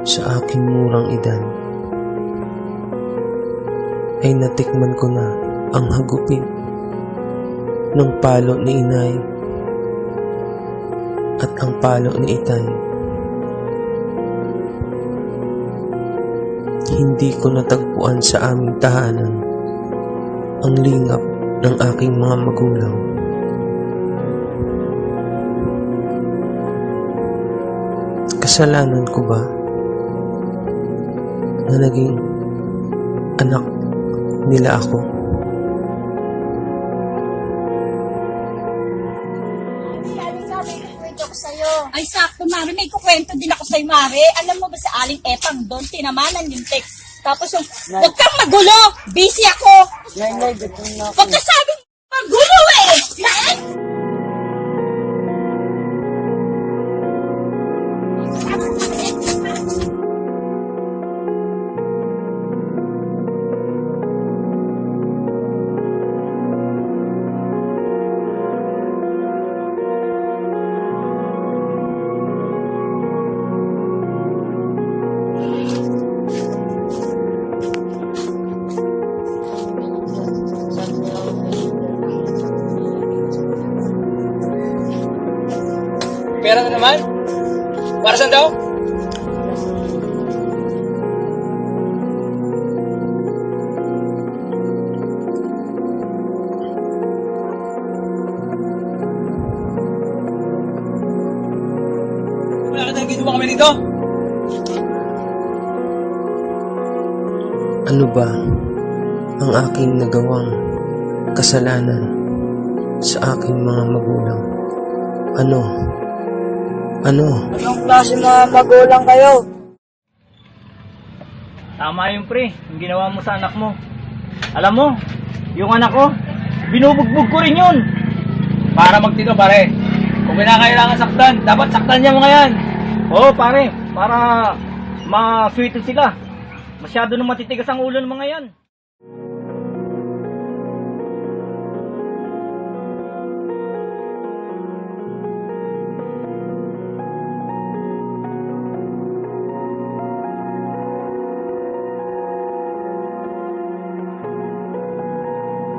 sa aking murang edad ay natikman ko na ang hagupit ng palo ni inay at ang palo ni itay. Hindi ko natagpuan sa aming tahanan ang lingap ng aking mga magulang. Kasalanan ko ba na naging anak nila ako? Ay, sakto, Mari. May kukwento din ako sa'yo, Mari. Alam mo ba sa Aling Epang doon, tinamanan yung text. Tapos yung, huwag kang magulo! Busy ako! Huwag ka sabing magulo eh! Pera na naman? Para saan daw? Wala ka tayong ginawa kami dito? Ano ba ang aking nagawang kasalanan sa aking mga magulang? Ano? Anong klase mga magulang kayo? Tama yun, pre. Yung ginawa mo sa anak mo. Alam mo, yung anak ko, binubugbog ko rin yun. Para magtino, pare. Kung kinakailangan saktan, dapat saktan niya mga yan. Oo, pare. Para ma-sweeten sila. Masyado nang matitigas ang ulo ng mga yan.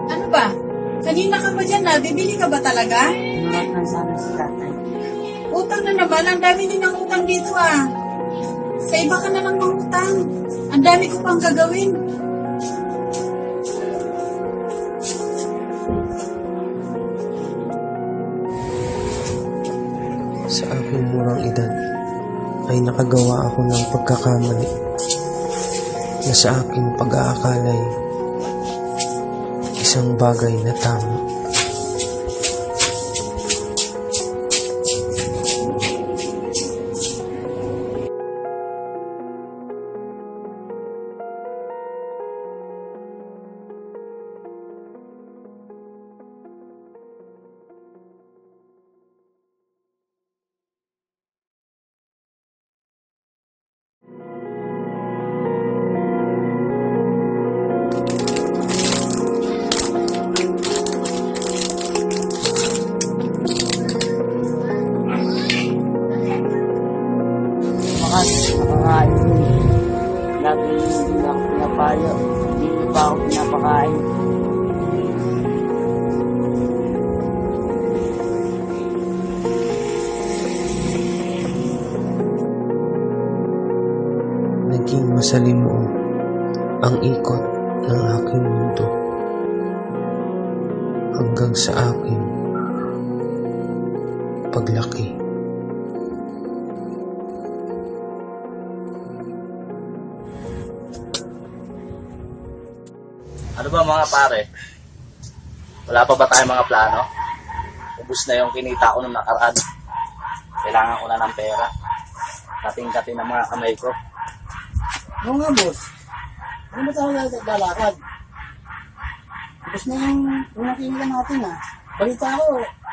Ano ba? Kanina ka ba dyan na? Bibili ka ba talaga? Inuwan sana si tatay. Utang na naman. Ang dami din ng utang dito ah. Sa iba ka na lang mangutang. Ang dami ko pang gagawin. Sa aking murang edad ay nakagawa ako ng pagkakamali na sa aking pag-aakalay isang bagay na tama. Nakakain yun. Lagi hindi ako pinapayo. Hindi niyo pa ako pinapakain. Naging masalimuot ang ikot ng aking mundo hanggang sa aking paglaki. Ano ba mga pare? Wala pa ba tayong mga plano? Ubus na yung kinita ko nung nakaraan. Kailangan ko na ng pera. Kating-kating ng mga kamay ko. Oo nga, boss. Ano ba tayo naglalakad? Tapos na yung unang kinila natin, ha? Balita ko,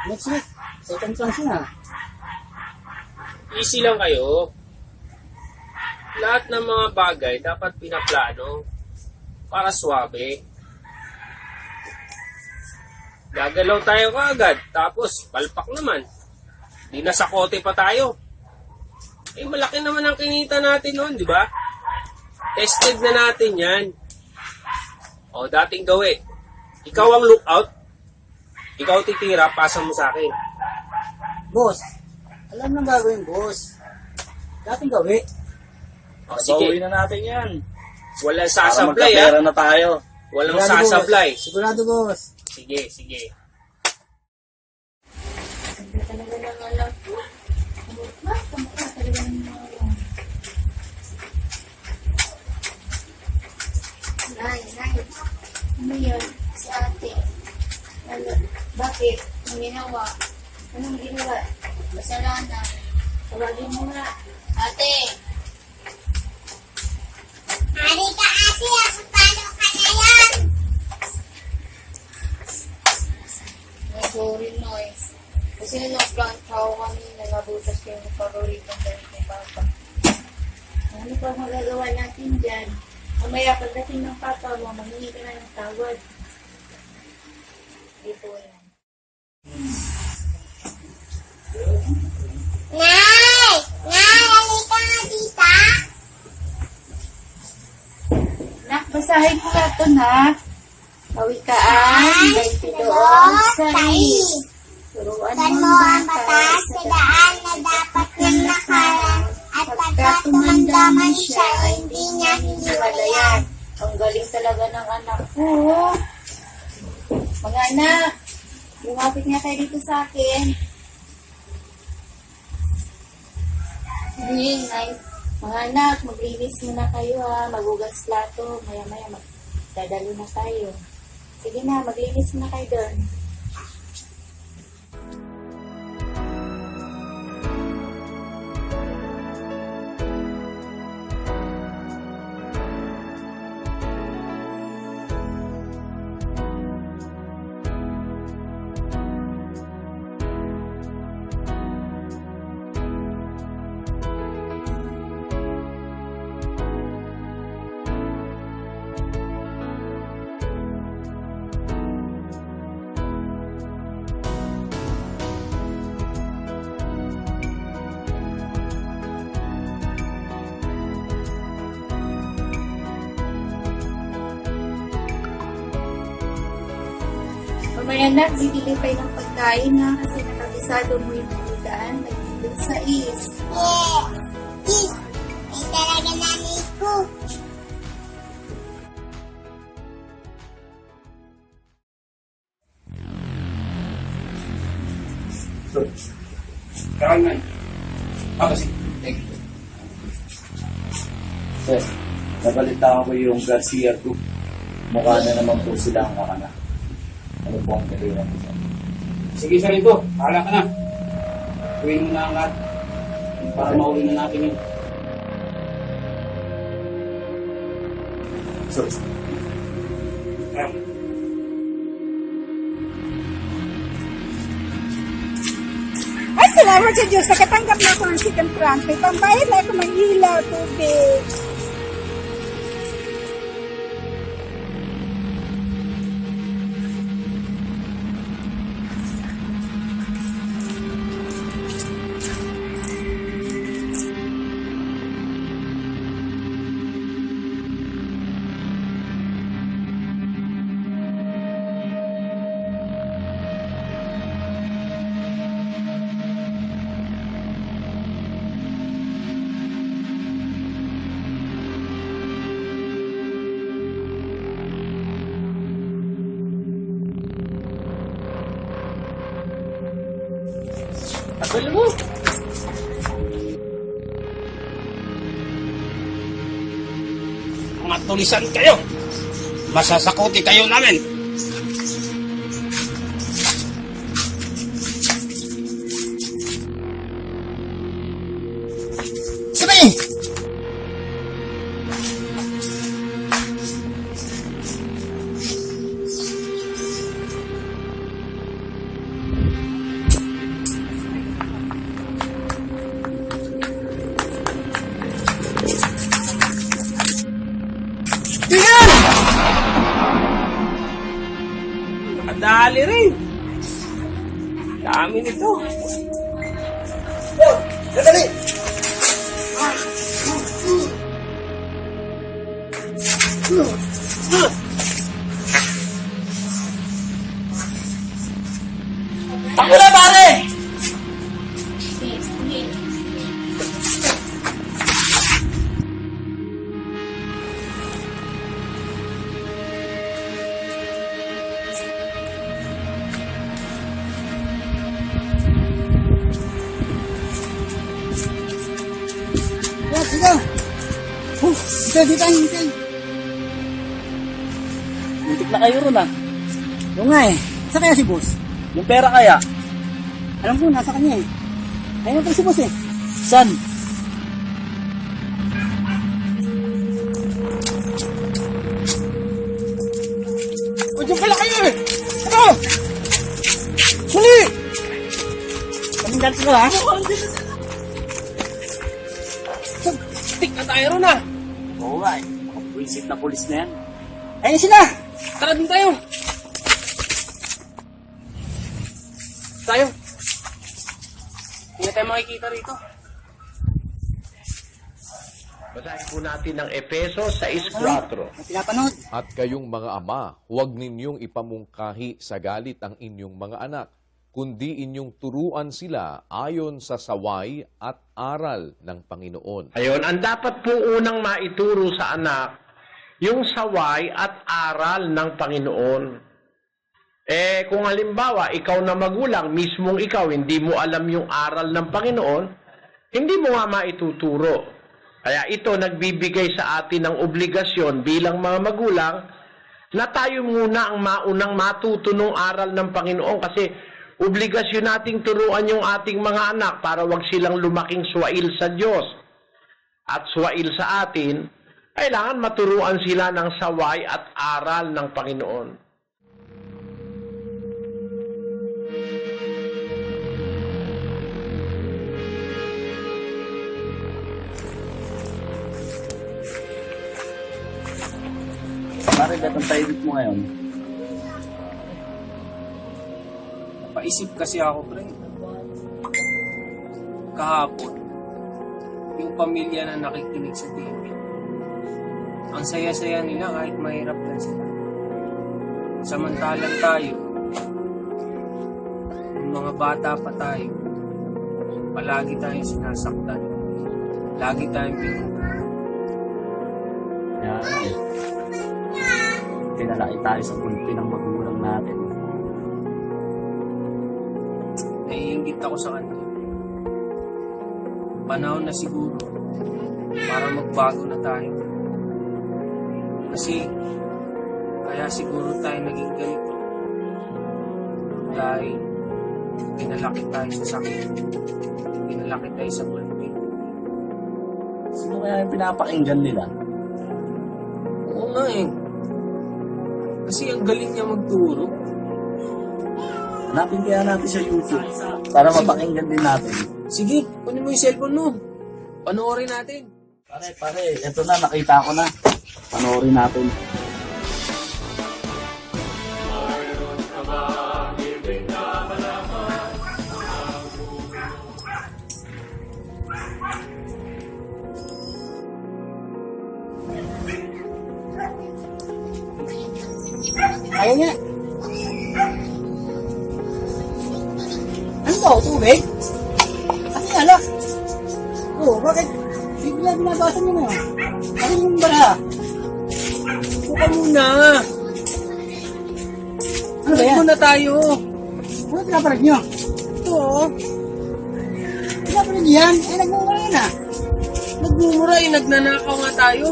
next week, second chance na. Easy lang kayo. Lahat ng mga bagay dapat pinaplano para swabe. Gagalaw tayo kaagad, tapos palpak naman. Di na sa kote pa tayo. Eh, malaki naman ang kinita natin noon, di ba? Tested na natin yan. O, dating gawi. Ikaw ang lookout. Ikaw titira, pasa mo sa akin. Boss, alam nang gagawin, boss. Dating gawi. O, sige. Babawi na natin yan. Walang Para sasablay, magkapera ha? na tayo. Walang Sigurado, boss. sasablay. Sigurado, boss. Sige, sige. Talaga lang alam ko. Kamukha talaga ng Nay. Ano yun? Si ate. Ano? Bakit? Ang ginawa? Anong ginawa? Kasalanan. Tawagin mo nga. Ate! Hari ka ate! Paano ka na yan? Sorry, Noy. Kasi nag-plant ako kanina, nabutas ko yung paboritong dahil kay Papa. Ano pa magagawa natin dyan? Mamaya pagdating ng Papa mo, maghingi ka na ng tawad. Dito yan. Nay! Nay! Halika nga dito! Nak, basahin ko na ito, nak. Kawikaan, 22 sa turuan mo ang batas sa daan na dapat niyang nakaran at pagka tumandaman siya ay hindi niya hiniwalayan. Ang galing talaga ng anak ko. Mga anak, lumapit nga kayo dito sa akin. Hindi, mga anak, maglinis muna kayo ha, magugas plato, maya-maya magdadalo na tayo. Sige na, maglinis muna kayo doon. Mamaya na, bibili pa ng pagkain ha, kasi nakabisado mo yung pagdaan, nagdudun sa is. Yeah! Is! Ay talaga nanay ko. Karangan. Kasi, Sir, nabalita ko yung Garcia Group. Mukha na naman po sila ang makana. Ano po ang gagawin natin, sir? sige sa rin to. Bahala ka na. Gawin mo na ang lahat. Para mauli na natin yun. Sir, Ay, salamat sa Diyos. Nakatanggap na ako ng second tranche. May pambayad na ako ng ilaw, tubig. Tagal mo. Mga tulisan kayo. Masasakuti kayo namin. Sabi! Nakadali rin. Dami nito. Dali! Takbo na, pare! Yes, sige. Dito, hintay. Muntik na kayo ron, ah. Oo nga eh. Saan kaya si boss? Yung pera kaya? Alam ko, nasa kanya eh. Ayun pa si boss eh. San? O, dyan pala kayo eh. Ano? Suli! Kaming galit ka ha? Tik na tayo ron ah. Oo nga eh. Buisit na pulis na yan. Ayun sila! Tara din tayo. Tayo. Hindi na tayo makikita rito. Basahin po natin ang Efeso 6:4. Ang pinapanood. At kayong mga ama, huwag ninyong ipamungkahi sa galit ang inyong mga anak, kundi inyong turuan sila ayon sa saway at aral ng Panginoon. Ayun, ang dapat po unang maituro sa anak, yung saway at aral ng Panginoon. Kung halimbawa, ikaw na magulang, mismong ikaw, hindi mo alam yung aral ng Panginoon, hindi mo nga maituturo. Kaya ito nagbibigay sa atin ng obligasyon bilang mga magulang na tayo muna ang maunang matuto ng aral ng Panginoon kasi obligasyon nating turuan yung ating mga anak para wag silang lumaking swail sa Diyos. At swail sa atin, kailangan maturuan sila ng saway at aral ng Panginoon. Pare, gatong tayo mo ngayon. Napaisip kasi ako, pre. Kahapon, yung pamilya na nakikinig sa TV, ang saya-saya nila kahit mahirap lang sila. Samantalang tayo, yung mga bata pa tayo, palagi tayong sinasaktan. Lagi tayong pinupulong. Kaya pinalaki tayo sa pulpi ng magulang natin. Naiingit ako sa kanila. Panahon na siguro para magbago na tayo. Kasi kaya siguro tayo naging ganito. Dahil pinalaki tayo sa sakit. Pinalaki tayo sa pulpi. Sino kaya yung pinapakinggan nila? Oo nga eh. Kasi ang galing niya magturo. Hanapin kaya natin sa YouTube para mapakinggan din natin. Sige, kunin mo yung cellphone mo. Panoorin natin. Pare, eto na, nakita ko na. Panoorin natin. Ayaw niya. Ano ba? Tubig? Ano yan, ala? Oo, bakit? Bigla binabasa niyo na yun. Ano yung baraha? Buka muna. Ano ba yan? Muna tayo. Ano pinaparag niyo? Ito. Pinaparag niyo yan? Eh, nagmumura yan ah. Nagmumura eh. Nagnanakaw nga tayo.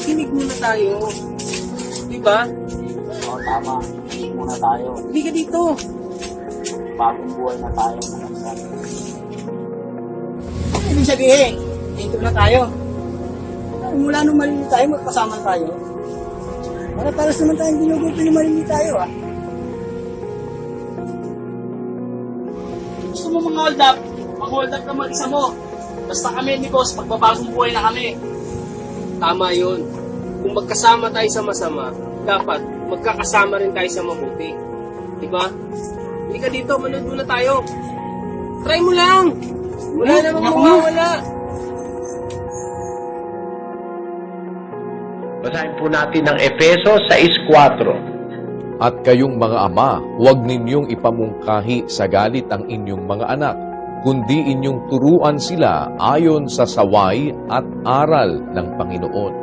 Kinig muna tayo. Diba? Oo, tama. Hindi muna tayo. Hindi ka dito. Bagong buhay na tayo. Mga san. Ano ibig sabihin? Dito na tayo. Mula nung malili tayo, magkasama tayo. Para paras naman tayong ginugupi nung malili tayo ah. Gusto mo mga hold up? Mag-hold up ka mag-isa mo. Basta kami ni boss, pagbabagong buhay na kami. Tama yun. Kung magkasama tayo sa masama, dapat magkakasama rin tayo sa mabuti. Diba? Hindi ka dito, manood muna tayo. Try mo lang! Wala namang mawawala. Basahin po natin ng Efeso 6:4. At kayong mga ama, huwag ninyong ipamungkahi sa galit ang inyong mga anak, kundi inyong turuan sila ayon sa saway at aral ng Panginoon.